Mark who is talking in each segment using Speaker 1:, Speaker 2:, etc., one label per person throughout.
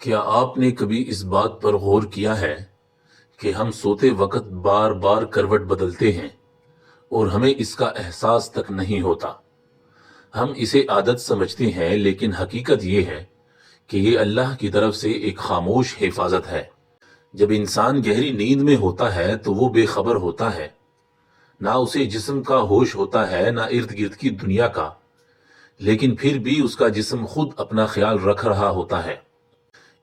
Speaker 1: کیا آپ نے کبھی اس بات پر غور کیا ہے کہ ہم سوتے وقت بار بار کروٹ بدلتے ہیں اور ہمیں اس کا احساس تک نہیں ہوتا؟ ہم اسے عادت سمجھتے ہیں، لیکن حقیقت یہ ہے کہ یہ اللہ کی طرف سے ایک خاموش حفاظت ہے۔ جب انسان گہری نیند میں ہوتا ہے تو وہ بے خبر ہوتا ہے، نہ اسے جسم کا ہوش ہوتا ہے نہ ارد گرد کی دنیا کا، لیکن پھر بھی اس کا جسم خود اپنا خیال رکھ رہا ہوتا ہے۔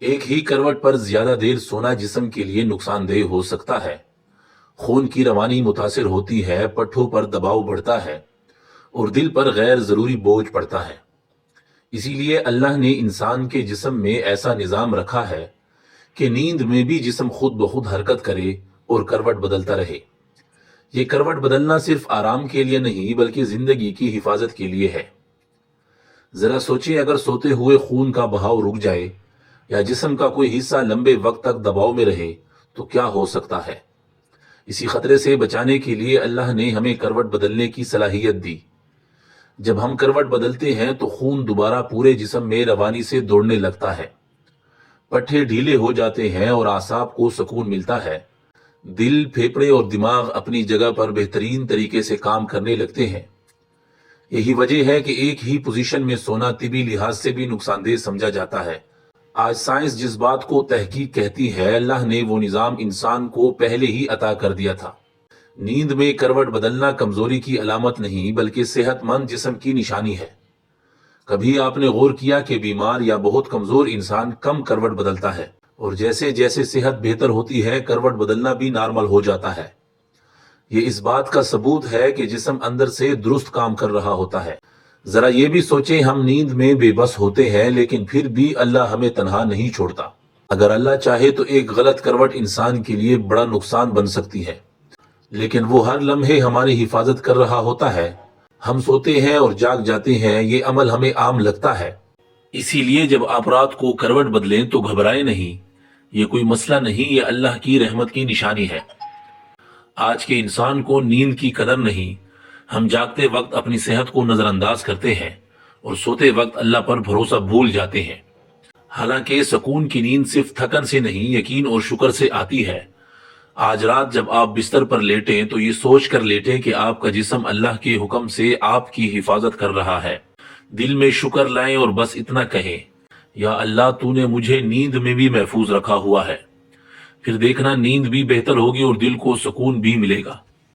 Speaker 1: ایک ہی کروٹ پر زیادہ دیر سونا جسم کے لیے نقصان دہ ہو سکتا ہے۔ خون کی روانی متاثر ہوتی ہے، پٹھوں پر دباؤ بڑھتا ہے اور دل پر غیر ضروری بوجھ پڑتا ہے۔ اسی لیے اللہ نے انسان کے جسم میں ایسا نظام رکھا ہے کہ نیند میں بھی جسم خود بخود حرکت کرے اور کروٹ بدلتا رہے۔ یہ کروٹ بدلنا صرف آرام کے لیے نہیں بلکہ زندگی کی حفاظت کے لیے ہے۔ ذرا سوچیں، اگر سوتے ہوئے خون کا بہاؤ رک جائے یا جسم کا کوئی حصہ لمبے وقت تک دباؤ میں رہے تو کیا ہو سکتا ہے؟ اسی خطرے سے بچانے کے لیے اللہ نے ہمیں کروٹ بدلنے کی صلاحیت دی۔ جب ہم کروٹ بدلتے ہیں تو خون دوبارہ پورے جسم میں روانی سے دوڑنے لگتا ہے، پٹھے ڈھیلے ہو جاتے ہیں اور اعصاب کو سکون ملتا ہے۔ دل، پھیپھڑے اور دماغ اپنی جگہ پر بہترین طریقے سے کام کرنے لگتے ہیں۔ یہی وجہ ہے کہ ایک ہی پوزیشن میں سونا طبی لحاظ سے بھی نقصان دہ سمجھا جاتا ہے۔ آج سائنس جس بات کو تحقیق کہتی ہے، اللہ نے وہ نظام انسان کو پہلے ہی عطا کر دیا تھا۔ نیند میں کروٹ بدلنا کمزوری کی علامت نہیں بلکہ صحت مند جسم کی نشانی ہے۔ کبھی آپ نے غور کیا کہ بیمار یا بہت کمزور انسان کم کروٹ بدلتا ہے، اور جیسے جیسے صحت بہتر ہوتی ہے کروٹ بدلنا بھی نارمل ہو جاتا ہے؟ یہ اس بات کا ثبوت ہے کہ جسم اندر سے درست کام کر رہا ہوتا ہے۔ ذرا یہ بھی سوچیں، ہم نیند میں بے بس ہوتے ہیں لیکن پھر بھی اللہ ہمیں تنہا نہیں چھوڑتا۔ اگر اللہ چاہے تو ایک غلط کروٹ انسان کے لیے بڑا نقصان بن سکتی ہے، لیکن وہ ہر لمحے ہماری حفاظت کر رہا ہوتا ہے۔ ہم سوتے ہیں اور جاگ جاتے ہیں، یہ عمل ہمیں عام لگتا ہے۔ اسی لیے جب آپ رات کو کروٹ بدلیں تو گھبرائیں نہیں، یہ کوئی مسئلہ نہیں، یہ اللہ کی رحمت کی نشانی ہے۔ آج کے انسان کو نیند کی قدر نہیں، ہم جاگتے وقت اپنی صحت کو نظر انداز کرتے ہیں اور سوتے وقت اللہ پر بھروسہ بھول جاتے ہیں۔ حالانکہ سکون کی نیند صرف تھکن سے نہیں، یقین اور شکر سے آتی ہے۔ آج رات جب آپ بستر پر لیٹیں تو یہ سوچ کر لیٹیں کہ آپ کا جسم اللہ کے حکم سے آپ کی حفاظت کر رہا ہے۔ دل میں شکر لائیں اور بس اتنا کہیں، یا اللہ تو نے مجھے نیند میں بھی محفوظ رکھا ہوا ہے۔ پھر دیکھنا نیند بھی بہتر ہوگی اور دل کو سکون بھی ملے گا۔